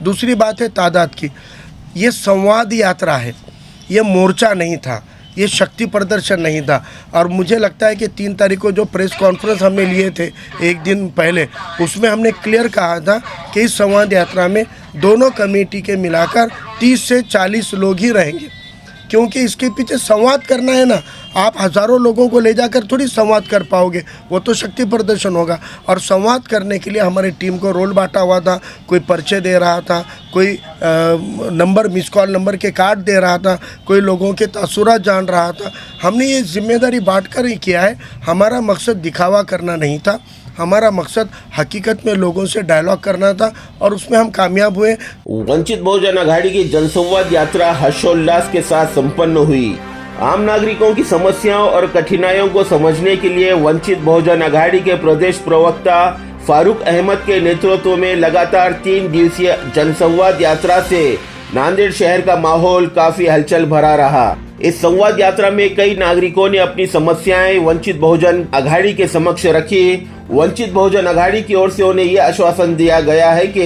दूसरी बात है तादाद की। ये संवाद यात्रा है, ये मोर्चा नहीं था, ये शक्ति प्रदर्शन नहीं था। और मुझे लगता है कि 3 तारीख को जो प्रेस कॉन्फ्रेंस हमने लिए थे एक दिन पहले, उसमें हमने क्लियर कहा था कि इस संवाद यात्रा में दोनों कमेटी के मिलाकर 30 से 40 लोग ही रहेंगे, क्योंकि इसके पीछे संवाद करना है ना। आप हज़ारों लोगों को ले जाकर थोड़ी संवाद कर पाओगे, वो तो शक्ति प्रदर्शन होगा। और संवाद करने के लिए हमारी टीम को रोल बांटा हुआ था, कोई पर्चे दे रहा था, कोई नंबर मिस कॉल नंबर के कार्ड दे रहा था, कोई लोगों के तासुरात जान रहा था। हमने ये जिम्मेदारी बांट कर ही किया है। हमारा मकसद दिखावा करना नहीं था, हमारा मकसद हकीकत में लोगों से डायलॉग करना था और उसमें हम कामयाब हुए। वंचित बहुजन आघाड़ी की जनसंवाद यात्रा हर्षोल्लास के साथ संपन्न हुई। आम नागरिकों की समस्याओं और कठिनाइयों को समझने के लिए वंचित बहुजन आघाड़ी के प्रदेश प्रवक्ता फारूक अहमद के नेतृत्व में लगातार 3 दिवसीय जनसंवाद यात्रा से नांदेड़ शहर का माहौल काफी हलचल भरा रहा। इस संवाद यात्रा में कई नागरिकों ने अपनी समस्याएं वंचित बहुजन आघाड़ी के समक्ष रखी। वंचित बहुजन आघाड़ी की ओर से उन्हें यह आश्वासन दिया गया है कि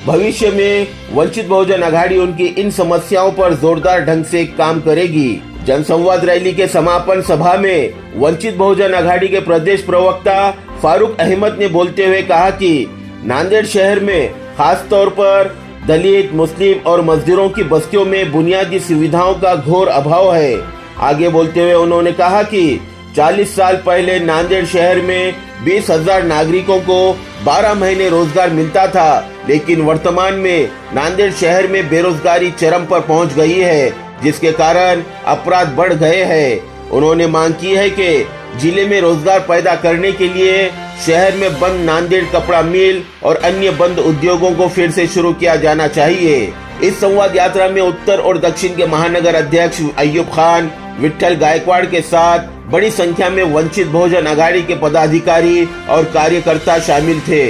भविष्य में वंचित बहुजन आघाड़ी उनकी इन समस्याओं पर जोरदार ढंग से काम करेगी। जनसंवाद रैली के समापन सभा में वंचित बहुजन आघाड़ी के प्रदेश प्रवक्ता फारूक अहमद ने बोलते हुए कहा कि नांदेड़ शहर में खास तौर पर दलित, मुस्लिम और मजदूरों की बस्तियों में बुनियादी सुविधाओं का घोर अभाव है। आगे बोलते हुए उन्होंने कहा कि 40 साल पहले नांदेड़ शहर में 20,000 नागरिकों को 12 महीने रोजगार मिलता था, लेकिन वर्तमान में नांदेड़ शहर में बेरोजगारी चरम पर पहुंच गई है, जिसके कारण अपराध बढ़ गए हैं। उन्होंने मांग की है कि जिले में रोजगार पैदा करने के लिए शहर में बंद नांदेड़ कपड़ा मिल और अन्य बंद उद्योगों को फिर से शुरू किया जाना चाहिए। इस संवाद यात्रा में उत्तर और दक्षिण के महानगर अध्यक्ष अय्यूब खान, विट्ठल गायकवाड़ के साथ बड़ी संख्या में वंचित बहुजन आघाड़ी के पदाधिकारी और कार्यकर्ता शामिल थे।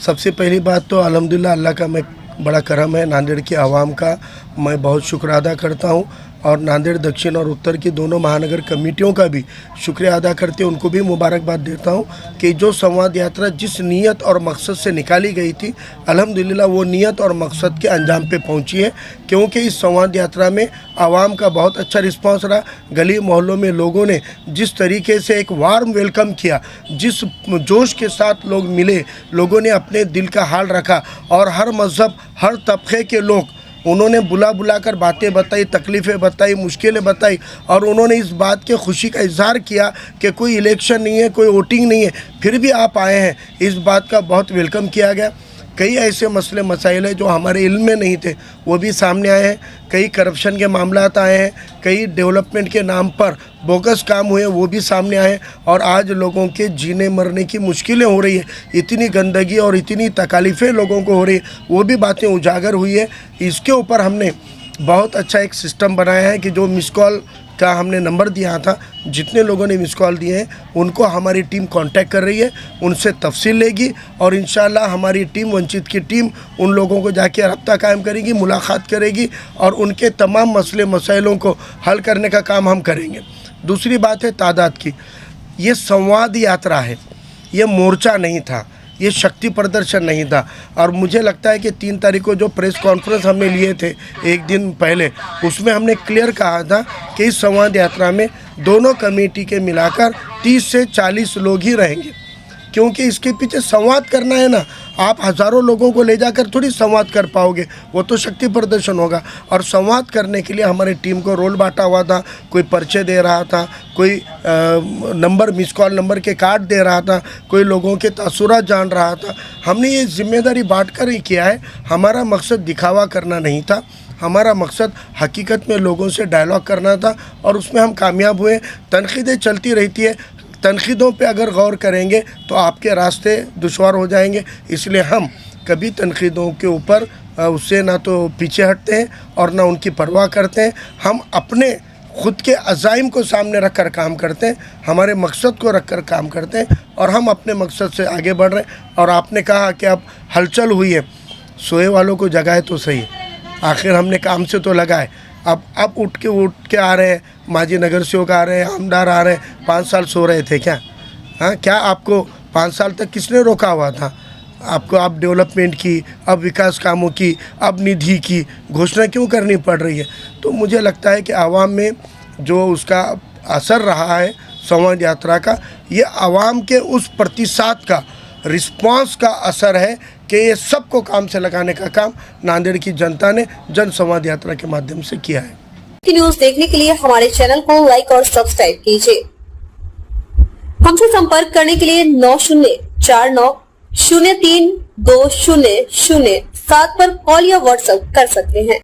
सबसे पहली बात तो अल्हम्दुलिल्लाह अल्लाह का मैं बड़ा करम है, नांदेड़ की आवाम का मैं बहुत शुक्र अदा करता हूँ और नांदेड़ दक्षिण और उत्तर की दोनों महानगर कमेटियों का भी शुक्रिया अदा करते हैं, उनको भी मुबारकबाद देता हूँ कि जो संवाद यात्रा जिस नीयत और मकसद से निकाली गई थी, अल्हम्दुलिल्लाह वो नीयत और मकसद के अंजाम पे पहुँची है। क्योंकि इस संवाद यात्रा में आवाम का बहुत अच्छा रिस्पांस रहा। गली मोहल्लों में लोगों ने जिस तरीके से एक वार्म वेलकम किया, जिस जोश के साथ लोग मिले, लोगों ने अपने दिल का हाल रखा और हर मज़हब, हर तबके के लोग उन्होंने बुला कर बातें बताई, तकलीफ़ें बताई, मुश्किलें बताई और उन्होंने इस बात के खुशी का इजहार किया कि कोई इलेक्शन नहीं है, कोई वोटिंग नहीं है, फिर भी आप आए हैं। इस बात का बहुत वेलकम किया गया। कई ऐसे मसले मसाइल हैं जो हमारे इल्म में नहीं थे, वो भी सामने आए हैं। कई करप्शन के मामलात आए हैं, कई डेवलपमेंट के नाम पर बोगस काम हुए, वो भी सामने आए। और आज लोगों के जीने मरने की मुश्किलें हो रही है, इतनी गंदगी और इतनी तकालीफ़ें लोगों को हो रही है, वो भी बातें उजागर हुई है। इसके ऊपर हमने बहुत अच्छा एक सिस्टम बनाया है कि जो मिस कॉल का हमने नंबर दिया था, जितने लोगों ने मिस कॉल दिए हैं उनको हमारी टीम कांटेक्ट कर रही है, उनसे तफसील लेगी और इंशाल्लाह हमारी टीम, वंचित की टीम उन लोगों को जाके रब्ता कायम करेगी, मुलाकात करेगी और उनके तमाम मसले मसाइलों को हल करने का काम हम करेंगे। दूसरी बात है तादाद की। ये संवाद यात्रा है, ये मोर्चा नहीं था, ये शक्ति प्रदर्शन नहीं था। और मुझे लगता है कि 3 तारीख को जो प्रेस कॉन्फ्रेंस हमने लिए थे एक दिन पहले, उसमें हमने क्लियर कहा था कि इस संवाद यात्रा में दोनों कमेटी के मिलाकर 30 से 40 लोग ही रहेंगे, क्योंकि इसके पीछे संवाद करना है ना। आप हज़ारों लोगों को ले जाकर थोड़ी संवाद कर पाओगे, वो तो शक्ति प्रदर्शन होगा। और संवाद करने के लिए हमारी टीम को रोल बांटा हुआ था, कोई पर्चे दे रहा था, कोई नंबर मिस कॉल नंबर के कार्ड दे रहा था, कोई लोगों के तासुरात जान रहा था। हमने ये जिम्मेदारी बांट कर ही किया है। हमारा मकसद दिखावा करना नहीं था, हमारा मकसद हकीकत में लोगों से डायलॉग करना था और उसमें हम कामयाब हुए। तनकीदें चलती रहती है, तनकीदों पे अगर गौर करेंगे तो आपके रास्ते दुश्वार हो जाएंगे, इसलिए हम कभी तनकीदों के ऊपर उससे ना तो पीछे हटते हैं और ना उनकी परवाह करते हैं। हम अपने ख़ुद के अज़ाइम को सामने रख कर काम करते हैं, हमारे मकसद को रख कर काम करते हैं और हम अपने मकसद से आगे बढ़ रहे हैं। और आपने कहा कि अब हलचल हुई है, सोए वालों को जगाए तो सही, आखिर हमने काम से तो लगाए। अब उठ के आ रहे हैं, माजी नगर सेवक आ रहे हैं, आमदार आ रहे हैं। 5 साल सो रहे थे क्या? हाँ, क्या आपको 5 साल तक किसने रोका हुआ था? आपको अब डेवलपमेंट की, अब विकास कामों की, अब निधि की घोषणा क्यों करनी पड़ रही है? तो मुझे लगता है कि आवाम में जो उसका असर रहा है संवाद यात्रा का, ये आवाम के उस प्रतिशत का रिस्पांस का असर है कि ये सबको काम से लगाने का काम नांदेड़ की जनता ने जन संवाद यात्रा के माध्यम से किया है। न्यूज देखने के लिए हमारे चैनल को लाइक और सब्सक्राइब कीजिए। हमसे संपर्क करने के लिए 9049032007 पर कॉल या व्हाट्सएप कर सकते हैं।